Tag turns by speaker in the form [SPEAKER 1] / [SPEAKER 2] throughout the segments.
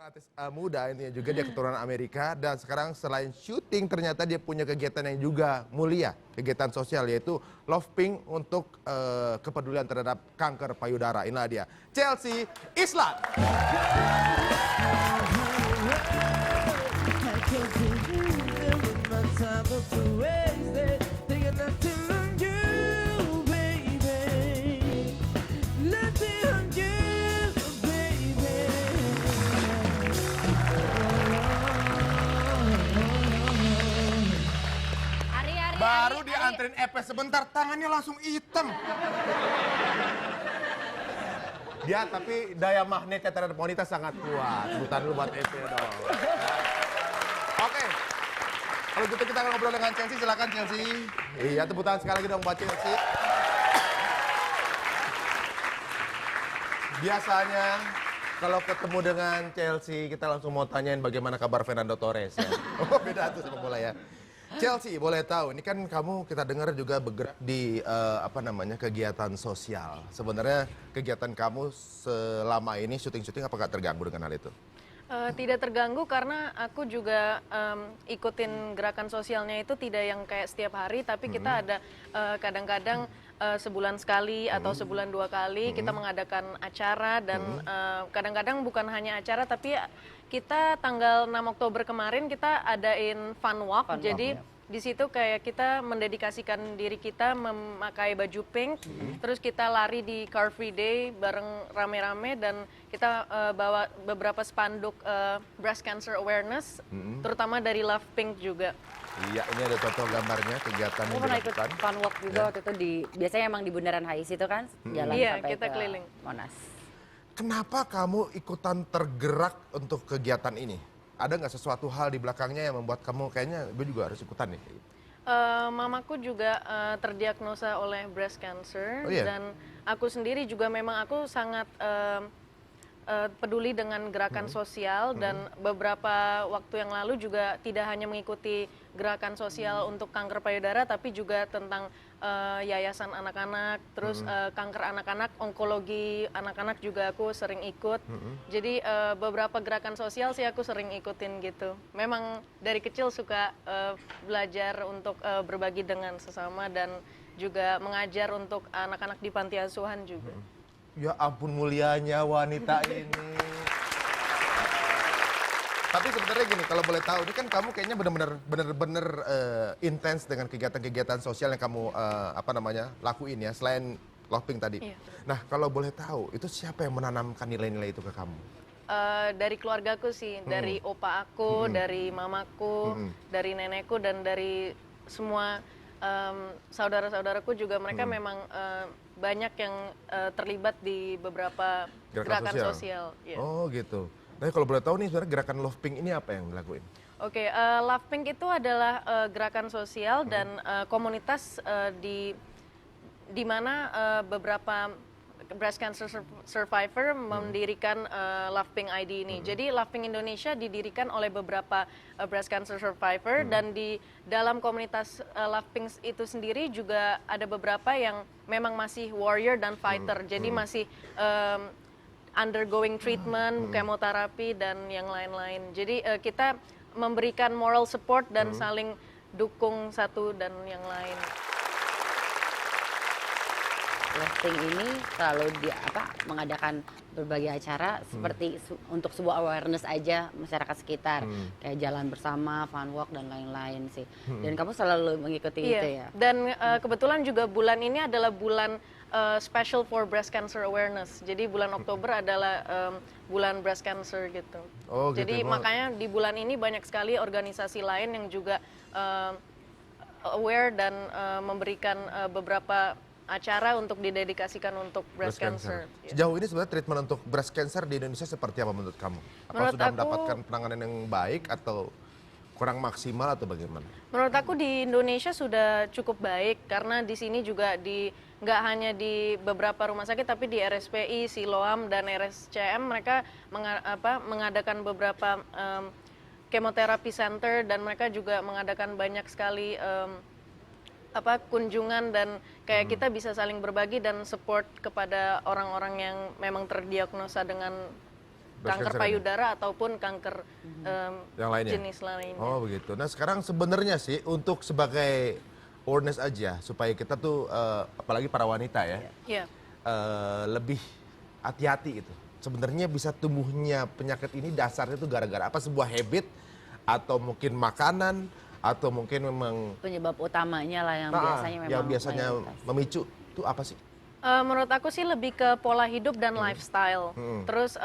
[SPEAKER 1] artis muda ini juga dia keturunan Amerika dan sekarang selain syuting ternyata dia punya kegiatan yang juga mulia, kegiatan sosial yaitu Love Pink untuk kepedulian terhadap kanker payudara. Inilah dia, Chelsea Islan. Baru dianterin Epe sebentar, tangannya langsung hitam. Dia tapi daya magnetnya terhadap wanita sangat kuat. Sebutan dulu buat Epe dong. Oke, kalau gitu kita akan ngobrol dengan Chelsea. Silakan Chelsea. Iya, tepuk tangan sekali lagi dong buat Chelsea. Biasanya kalau ketemu dengan Chelsea kita langsung mau tanyain bagaimana kabar Fernando Torres ya. Oh, beda tuh sepak bola ya. Chelsea, boleh tahu, ini kan kamu kita dengar juga bergerak di kegiatan sosial. Sebenarnya kegiatan kamu selama ini syuting-syuting apakah terganggu dengan hal itu?
[SPEAKER 2] Tidak terganggu karena aku juga ikutin gerakan sosialnya itu tidak yang kayak setiap hari, tapi kita ada kadang-kadang sebulan sekali atau sebulan 2 kali kita mengadakan acara dan kadang-kadang bukan hanya acara tapi kita tanggal 6 Oktober kemarin kita adain fun walk. Jadi di situ kayak kita mendedikasikan diri kita memakai baju pink, terus kita lari di Car Free Day bareng rame-rame dan kita bawa beberapa spanduk breast cancer awareness, terutama dari Love Pink juga.
[SPEAKER 1] Iya, ini ada contoh gambarnya kegiatan yang
[SPEAKER 3] pernah ikut
[SPEAKER 1] dilakukan.
[SPEAKER 3] fun walk juga waktu itu biasanya emang di Bundaran HI situ kan, jalan
[SPEAKER 2] Iya,
[SPEAKER 3] sampai
[SPEAKER 2] kita
[SPEAKER 3] ke
[SPEAKER 2] keliling.
[SPEAKER 3] Monas.
[SPEAKER 1] Kenapa kamu ikutan tergerak untuk kegiatan ini? Ada nggak sesuatu hal di belakangnya yang membuat kamu kayaknya gue juga harus ikutan nih?
[SPEAKER 2] Mamaku juga terdiagnosa oleh breast cancer.
[SPEAKER 1] Oh, iya?
[SPEAKER 2] Dan aku sendiri juga memang aku sangat peduli dengan gerakan sosial dan beberapa waktu yang lalu juga tidak hanya mengikuti gerakan sosial untuk kanker payudara tapi juga tentang yayasan anak-anak, terus kanker anak-anak, onkologi anak-anak juga aku sering ikut. Jadi beberapa gerakan sosial sih aku sering ikutin gitu. Memang dari kecil suka belajar untuk berbagi dengan sesama dan juga mengajar untuk anak-anak di panti asuhan juga.
[SPEAKER 1] Ya ampun mulianya wanita ini. Tapi sebenarnya gini, kalau boleh tahu, ini kan kamu kayaknya benar-benar intens dengan kegiatan-kegiatan sosial yang kamu lakuin ya, selain Love Pink tadi.
[SPEAKER 2] Iya.
[SPEAKER 1] Nah, kalau boleh tahu, itu siapa yang menanamkan nilai-nilai itu ke kamu?
[SPEAKER 2] Dari keluargaku sih, dari opa aku, dari mamaku, dari nenekku dan dari semua saudara-saudaraku juga mereka memang banyak yang terlibat di beberapa gerakan sosial. Yeah.
[SPEAKER 1] Oh gitu. Nah kalau boleh tahu nih sebenarnya gerakan Love Pink ini apa yang dilakuin?
[SPEAKER 2] Oke, Love Pink itu adalah gerakan sosial dan komunitas di mana beberapa breast cancer survivor mendirikan Love Pink ID ini. Jadi Love Pink Indonesia didirikan oleh beberapa breast cancer survivor dan di dalam komunitas Love Pink itu sendiri juga ada beberapa yang memang masih warrior dan fighter. Jadi masih undergoing treatment, kemoterapi dan yang lain-lain. Jadi kita memberikan moral support dan saling dukung satu dan yang lain.
[SPEAKER 3] Love Pink ini selalu mengadakan berbagai acara seperti untuk sebuah awareness aja masyarakat sekitar, kayak jalan bersama, fun walk dan lain-lain sih. Dan kamu selalu mengikuti itu ya.
[SPEAKER 2] Dan kebetulan juga bulan ini adalah bulan special for breast cancer awareness. Jadi bulan Oktober adalah bulan breast cancer gitu.
[SPEAKER 1] Oh, gitu.
[SPEAKER 2] Jadi makanya di bulan ini banyak sekali organisasi lain yang juga aware dan memberikan beberapa acara untuk didedikasikan untuk breast cancer.
[SPEAKER 1] Sejauh ini sebenarnya treatment untuk breast cancer di Indonesia seperti apa menurut kamu? Apa sudah mendapatkan penanganan yang baik atau kurang maksimal atau bagaimana?
[SPEAKER 2] Menurut aku di Indonesia sudah cukup baik karena di sini juga nggak hanya di beberapa rumah sakit tapi di RSPI, Siloam dan RSCM mereka mengadakan beberapa chemotherapy center dan mereka juga mengadakan banyak sekali kunjungan dan kayak kita bisa saling berbagi dan support kepada orang-orang yang memang terdiagnosa dengan kanker
[SPEAKER 1] cancer
[SPEAKER 2] payudara ataupun kanker
[SPEAKER 1] yang lainnya.
[SPEAKER 2] jenis lainnya.
[SPEAKER 1] Oh begitu. Nah sekarang sebenarnya sih untuk sebagai awareness aja supaya kita tuh apalagi para wanita ya
[SPEAKER 2] Iya.
[SPEAKER 1] lebih hati-hati gitu. Sebenarnya bisa tumbuhnya penyakit ini dasarnya tuh gara-gara apa? Sebuah habit atau mungkin makanan atau mungkin memang
[SPEAKER 3] Penyebab utamanya lah yang biasanya memang
[SPEAKER 1] yang biasanya
[SPEAKER 3] mayoritas.
[SPEAKER 1] memicu itu apa sih?
[SPEAKER 2] Menurut aku sih lebih ke pola hidup dan lifestyle. Terus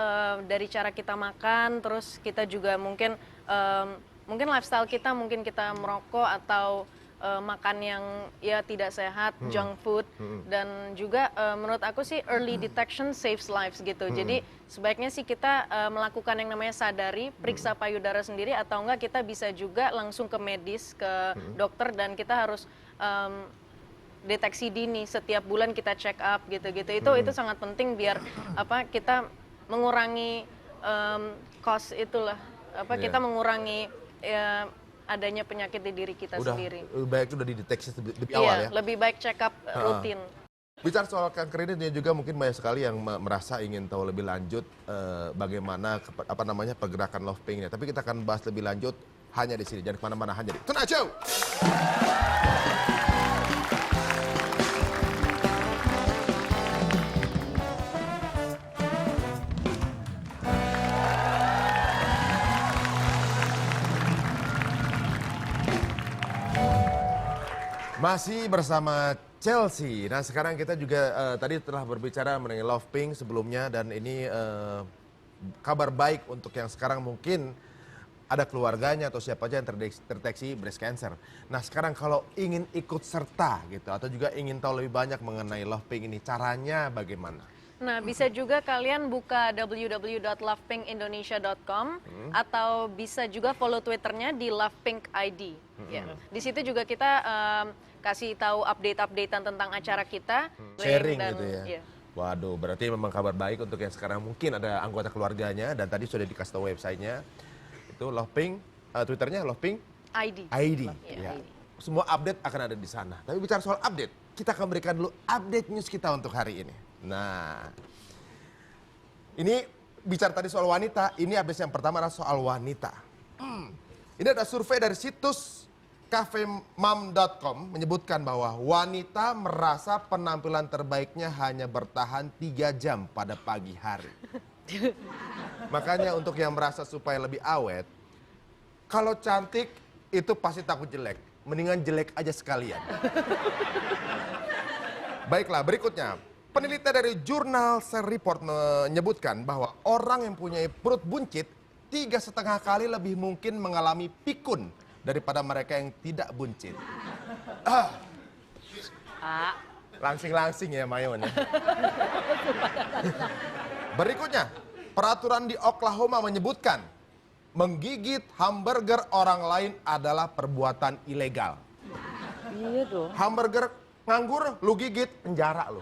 [SPEAKER 2] dari cara kita makan, terus kita juga mungkin lifestyle kita, mungkin kita merokok atau makan yang ya tidak sehat, junk food, dan juga menurut aku sih early detection saves lives gitu. Jadi sebaiknya sih kita melakukan yang namanya sadari, periksa payudara sendiri atau enggak kita bisa juga langsung ke medis, ke dokter dan kita harus deteksi dini setiap bulan kita check up gitu-gitu itu sangat penting biar apa kita mengurangi cost itulah apa kita mengurangi adanya penyakit di diri kita sendiri.
[SPEAKER 1] Lebih baik udah dideteksi lebih awal ya.
[SPEAKER 2] Lebih baik check up rutin.
[SPEAKER 1] Bicara soal kanker ini juga mungkin banyak sekali yang merasa ingin tahu lebih lanjut bagaimana apa namanya pergerakan Love Pink-nya. Tapi kita akan bahas lebih lanjut hanya di sini. Jangan kemana-mana, hanya di Tonight Show. Masih bersama Chelsea. Nah sekarang kita juga tadi telah berbicara mengenai Love Pink sebelumnya dan ini kabar baik untuk yang sekarang mungkin ada keluarganya atau siapa aja yang terdeteksi breast cancer. Nah sekarang kalau ingin ikut serta gitu atau juga ingin tahu lebih banyak mengenai Love Pink ini, caranya bagaimana?
[SPEAKER 2] Nah, bisa juga kalian buka www.lovepinkindonesia.com atau bisa juga follow Twitternya di lovepinkid. Ya. Di situ juga kita kasih tahu update-updatean tentang acara kita.
[SPEAKER 1] Sharing
[SPEAKER 2] dan,
[SPEAKER 1] gitu ya.
[SPEAKER 2] Iya.
[SPEAKER 1] Waduh, berarti memang kabar baik untuk yang sekarang mungkin ada anggota keluarganya dan tadi sudah dikasih tahu websitenya. Itu Love Pink, Twitternya Love Pink
[SPEAKER 2] ID.
[SPEAKER 1] Ya. Semua update akan ada di sana. Tapi bicara soal update, kita akan berikan dulu update news kita untuk hari ini. Nah, ini bicara tadi soal wanita, ini update yang pertama adalah soal wanita. Ini ada survei dari situs cafemam.com menyebutkan bahwa wanita merasa penampilan terbaiknya hanya bertahan 3 jam pada pagi hari. Makanya untuk yang merasa supaya lebih awet, kalau cantik itu pasti takut jelek. Mendingan jelek aja sekalian. Baiklah, berikutnya. Penelitian dari jurnal Cell Report menyebutkan bahwa orang yang punya perut buncit 3,5 kali lebih mungkin mengalami pikun daripada mereka yang tidak buncit. Langsing-langsing ya Mayon ya. Berikutnya, peraturan di Oklahoma menyebutkan menggigit hamburger orang lain adalah perbuatan ilegal.
[SPEAKER 3] Iya dong.
[SPEAKER 1] Hamburger nganggur, lu gigit, penjara lu.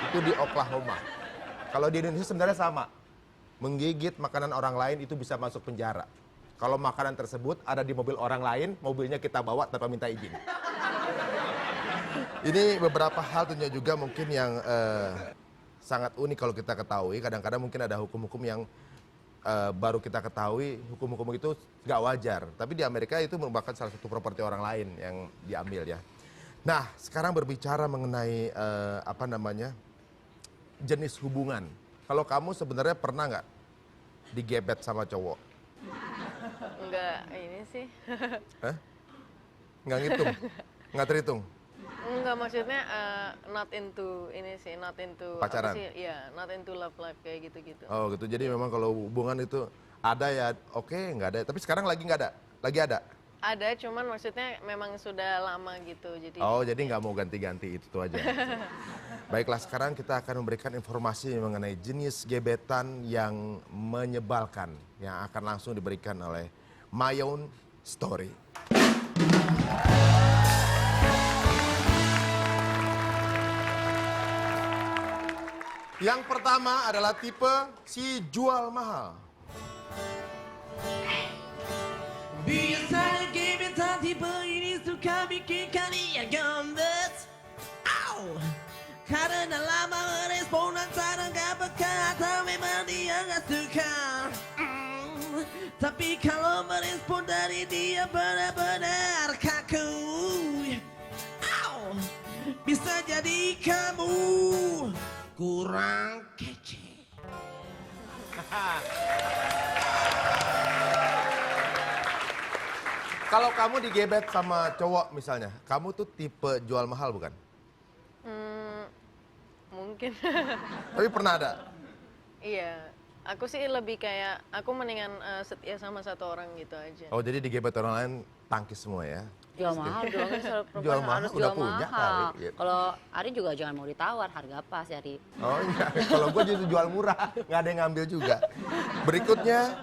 [SPEAKER 1] Itu di Oklahoma. Kalau di Indonesia sebenarnya sama. Menggigit makanan orang lain itu bisa masuk penjara. Kalau makanan tersebut ada di mobil orang lain, mobilnya kita bawa tanpa minta izin. Ini beberapa hal tentunya juga mungkin yang sangat unik kalau kita ketahui. Kadang-kadang mungkin ada hukum-hukum yang baru kita ketahui, hukum-hukum itu nggak wajar. Tapi di Amerika itu merupakan salah satu properti orang lain yang diambil ya. Nah, sekarang berbicara mengenai jenis hubungan. Kalau kamu sebenarnya pernah nggak digebet sama cowok?
[SPEAKER 2] Enggak, ini sih.
[SPEAKER 1] Nggak ngitung? Nggak terhitung?
[SPEAKER 2] Enggak, maksudnya not into ini sih, not into
[SPEAKER 1] Pacaran?
[SPEAKER 2] apa sih? Ya, not into love life kayak gitu-gitu.
[SPEAKER 1] Oh gitu, jadi memang kalau hubungan itu ada ya oke, nggak ada. Tapi sekarang lagi nggak ada? Lagi ada?
[SPEAKER 2] Ada, cuman maksudnya memang sudah lama gitu. Jadi
[SPEAKER 1] Oh, jadi nggak mau ganti-ganti itu aja. Baiklah, sekarang kita akan memberikan informasi mengenai jenis gebetan yang menyebalkan yang akan langsung diberikan oleh Mayon Story. Yang pertama adalah tipe si jual mahal.
[SPEAKER 4] Biasanya gebetan tipe ini suka bikin kalian gemes. Karena lama merespon antara gak peka atau memang dia gak suka. Tapi kalau merespon dari dia benar-benar kaku, Au, bisa jadi kamu kurang kece.
[SPEAKER 1] Kalau kamu digebet sama cowok misalnya, kamu tuh tipe jual mahal bukan?
[SPEAKER 2] Mungkin.
[SPEAKER 1] Tapi pernah ada?
[SPEAKER 2] Iya, aku sih lebih kayak aku mendingan setia sama satu orang gitu aja.
[SPEAKER 1] Oh jadi digebet orang lain tangkis semua ya?
[SPEAKER 3] Jual mahal dong, kan selalu perempuan
[SPEAKER 1] Jual mahal,
[SPEAKER 3] harus
[SPEAKER 1] udah
[SPEAKER 3] jual
[SPEAKER 1] punya
[SPEAKER 3] mahal.
[SPEAKER 1] kali, gitu.
[SPEAKER 3] Kalau Ari juga jangan mau ditawar, harga pas Ari.
[SPEAKER 1] Oh enggak, kalau gue justru jual murah, nggak ada yang ngambil juga. Berikutnya,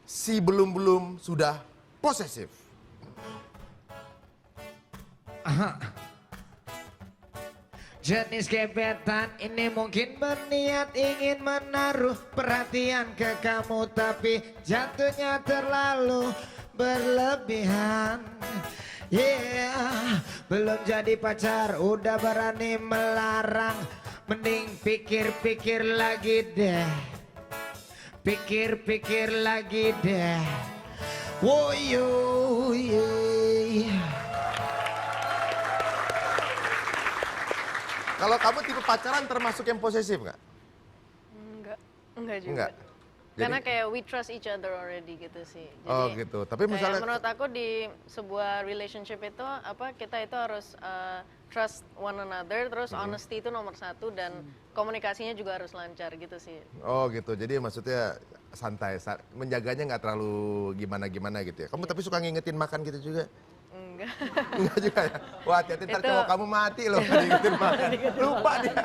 [SPEAKER 1] si belum-belum sudah posesif.
[SPEAKER 5] Jenis gebetan ini mungkin berniat ingin menaruh perhatian ke kamu, tapi jatuhnya terlalu berlebihan. Yeah, belum jadi pacar udah berani melarang. Mending pikir-pikir lagi deh. Pikir-pikir lagi deh. Woyo, yeah.
[SPEAKER 1] Kalau kamu tipe pacaran termasuk yang posesif nggak?
[SPEAKER 2] Enggak juga.
[SPEAKER 1] Enggak.
[SPEAKER 2] Karena kayak we trust each other already gitu sih.
[SPEAKER 1] Oh gitu. Tapi
[SPEAKER 2] kayak
[SPEAKER 1] misalnya
[SPEAKER 2] menurut aku di sebuah relationship itu kita itu harus trust one another, terus honesty itu nomor satu dan komunikasinya juga harus lancar gitu sih.
[SPEAKER 1] oh gitu. Jadi maksudnya santai, menjaganya nggak terlalu gimana-gimana gitu ya. Kamu tapi suka ngingetin makan gitu juga?
[SPEAKER 2] Enggak.
[SPEAKER 1] Enggak juga ya? Wah hati-hati ntar
[SPEAKER 2] Itu-
[SPEAKER 1] cowok kamu mati loh ngingetin makan. Lupa dia.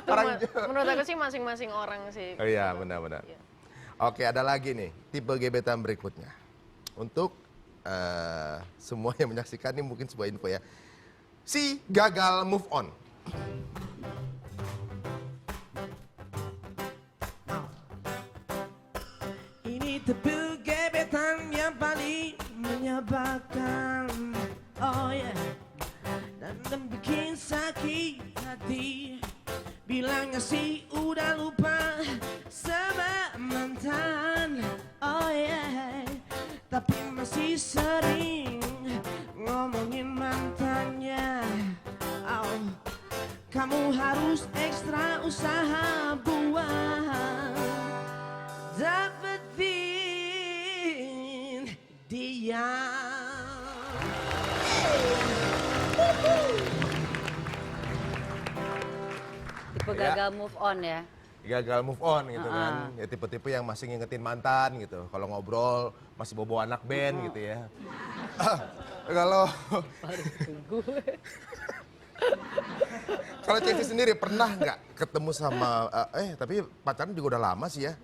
[SPEAKER 1] Orang
[SPEAKER 2] Menurut aku sih masing-masing orang sih.
[SPEAKER 1] Oh iya benar-benar.
[SPEAKER 2] Iya.
[SPEAKER 1] Oke ada lagi nih tipe gebetan berikutnya. Untuk semua yang menyaksikan ini mungkin sebuah info ya. Si gagal move on.
[SPEAKER 4] Ini tipe gebetan yang paling menyebalkan. Oh yeah. Dan bikin sakit hati. Bilangnya sih udah lupa sama mantan. Oh yeah. Tapi masih sering ngomongin mantannya. Oh. Kamu harus ekstra usaha buat dapetin dia.
[SPEAKER 3] Tipe
[SPEAKER 1] Ya.
[SPEAKER 3] gagal move on ya.
[SPEAKER 1] Gagal move on gitu kan. Ya tipe-tipe yang masih ngingetin mantan gitu. Kalau ngobrol masih bobo anak band gitu ya. Kalau Kalau Chelsea sendiri pernah nggak ketemu sama tapi pacaran juga udah lama sih ya.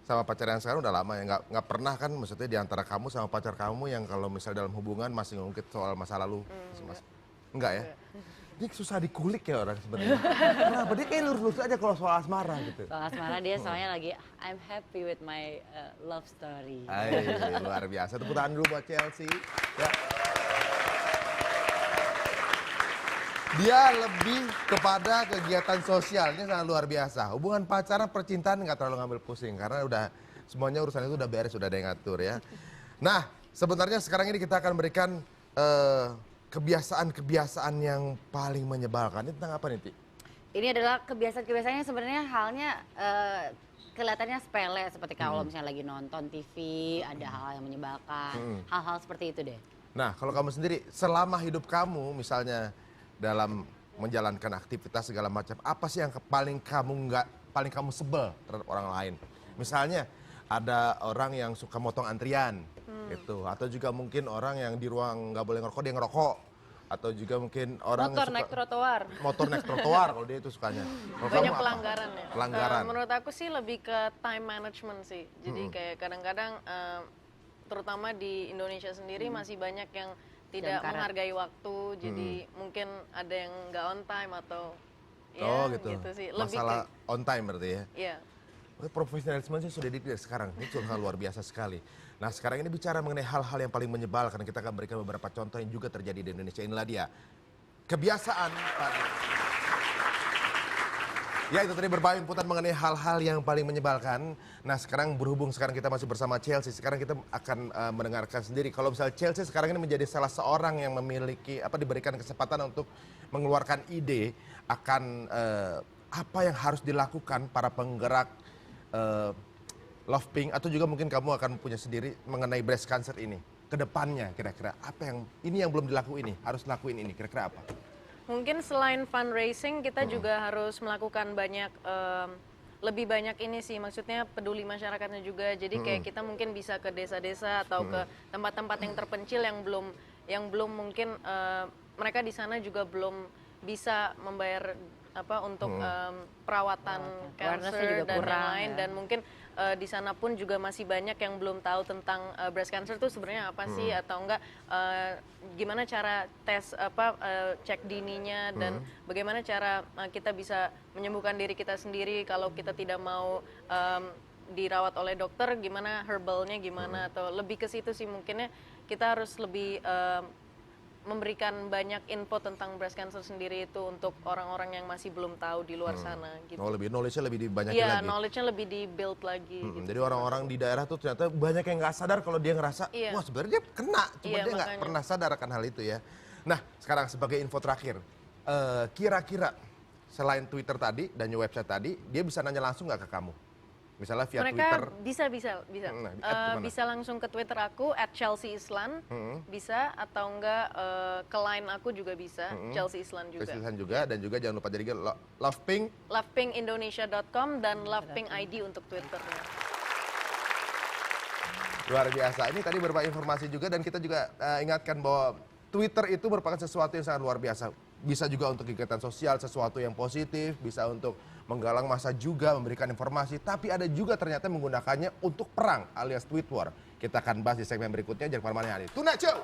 [SPEAKER 1] Sama pacar yang sekarang udah lama ya. Nggak pernah kan maksudnya di antara kamu sama pacar kamu yang kalau misal dalam hubungan masih ngungkit soal masa lalu. Enggak ya? Ini susah dikulik ya orang sebenarnya. Kenapa? Dia kayak lurus-lurus aja kalau soal asmara gitu.
[SPEAKER 3] Soal asmara dia soalnya lagi I'm happy with my love story.
[SPEAKER 1] Ay, luar biasa. Tepuk tangan dulu buat Chelsea. Ya. Dia lebih kepada kegiatan sosial. Ini sangat luar biasa. Hubungan pacaran, percintaan nggak terlalu ngambil pusing. Karena udah semuanya urusan itu udah beres, udah ada yang ngatur ya. Nah, sebenarnya sekarang ini kita akan berikan kebiasaan-kebiasaan yang paling menyebalkan. Ini tentang apa nih, Ti?
[SPEAKER 3] Ini adalah kebiasaan-kebiasaan yang sebenarnya halnya kelihatannya sepele, seperti kalau misalnya lagi nonton TV, ada hal yang menyebalkan, hal-hal seperti itu deh.
[SPEAKER 1] Nah, kalau kamu sendiri, selama hidup kamu misalnya dalam menjalankan aktivitas segala macam, apa sih yang paling kamu sebel terhadap orang lain? Misalnya ada orang yang suka motong antrian, gitu, atau juga mungkin orang yang di ruang nggak boleh ngerokok dia ngerokok, atau juga mungkin orang
[SPEAKER 3] Motor
[SPEAKER 1] yang
[SPEAKER 3] naik trotoar.
[SPEAKER 1] motor naik trotoar kalau dia itu sukanya. Kalau
[SPEAKER 2] Banyak
[SPEAKER 1] kamu apa?
[SPEAKER 2] pelanggaran ya.
[SPEAKER 1] Pelanggaran.
[SPEAKER 2] Menurut aku sih lebih ke time management sih. Jadi kayak kadang-kadang terutama di Indonesia sendiri masih banyak yang tidak
[SPEAKER 3] karet.
[SPEAKER 2] menghargai waktu. Jadi mungkin ada yang nggak on time atau
[SPEAKER 1] Oh
[SPEAKER 2] ya
[SPEAKER 1] gitu.
[SPEAKER 2] sih. Lebih
[SPEAKER 1] Masalah on time berarti ya.
[SPEAKER 2] iya.
[SPEAKER 1] Profesionalisme sih sudah dari sekarang, ini sudah luar biasa sekali. Nah sekarang ini bicara mengenai hal-hal yang paling menyebalkan, kita akan berikan beberapa contoh yang juga terjadi di Indonesia. Inilah dia, kebiasaan tadi. Ya itu tadi beberapa inputan mengenai hal-hal yang paling menyebalkan. Nah sekarang berhubung sekarang kita masih bersama Chelsea, sekarang kita akan mendengarkan sendiri. Kalau misalnya Chelsea sekarang ini menjadi salah seorang yang memiliki, diberikan kesempatan untuk mengeluarkan ide akan apa yang harus dilakukan para penggerak Love Pink, atau juga mungkin kamu akan punya sendiri mengenai breast cancer ini. Kedepannya kira-kira apa yang, ini yang belum dilakuin ini, harus lakuin ini, kira-kira apa?
[SPEAKER 2] Mungkin selain fundraising kita juga harus melakukan banyak lebih banyak ini sih, maksudnya peduli masyarakatnya juga. Jadi kayak kita mungkin bisa ke desa-desa atau ke tempat-tempat yang terpencil yang belum mungkin mereka di sana juga belum bisa membayar untuk perawatan
[SPEAKER 3] Awareness-nya
[SPEAKER 2] cancer
[SPEAKER 3] juga
[SPEAKER 2] dan
[SPEAKER 3] kurang,
[SPEAKER 2] lain-lain,
[SPEAKER 3] ya.
[SPEAKER 2] dan mungkin di sana pun juga masih banyak yang belum tahu tentang breast cancer itu sebenarnya apa sih, atau enggak gimana cara tes cek dininya, dan bagaimana cara kita bisa menyembuhkan diri kita sendiri kalau kita tidak mau dirawat oleh dokter, gimana herbalnya gimana, atau lebih ke situ sih mungkinnya kita harus lebih memberikan banyak info tentang breast cancer sendiri itu untuk orang-orang yang masih belum tahu di luar sana gitu.
[SPEAKER 1] Oh lebih knowledge-nya lebih dibanyakin
[SPEAKER 2] Iya,
[SPEAKER 1] lagi.
[SPEAKER 2] knowledge-nya lebih di-build lagi gitu.
[SPEAKER 1] Jadi orang-orang di daerah tuh ternyata banyak yang nggak sadar kalau dia ngerasa,
[SPEAKER 2] Iya.
[SPEAKER 1] wah sebenarnya dia kena, cuma
[SPEAKER 2] Iya,
[SPEAKER 1] dia nggak
[SPEAKER 2] makanya.
[SPEAKER 1] pernah sadar akan hal itu ya. Nah sekarang sebagai info terakhir, kira-kira selain Twitter tadi dan website tadi, dia bisa nanya langsung nggak ke kamu? Misalnya via Twitter.
[SPEAKER 2] Mereka bisa.
[SPEAKER 1] Nah, gimana?
[SPEAKER 2] Bisa langsung ke Twitter aku @ChelseaIslan, bisa, atau enggak ke line aku juga bisa, Chelsea Islan juga.
[SPEAKER 1] Kristen juga, dan juga jangan lupa jadi Love Pink.
[SPEAKER 2] Lovepinkindonesia.com dan Lovepink ID untuk Twitternya.
[SPEAKER 1] Luar biasa. Ini tadi beberapa informasi juga, dan kita juga ingatkan bahwa Twitter itu merupakan sesuatu yang sangat luar biasa. Bisa juga untuk kegiatan sosial, sesuatu yang positif, bisa untuk menggalang massa juga, memberikan informasi, tapi ada juga ternyata menggunakannya untuk perang alias tweet war. Kita akan bahas di segmen berikutnya, jangan kemana-mana. Tuna Show!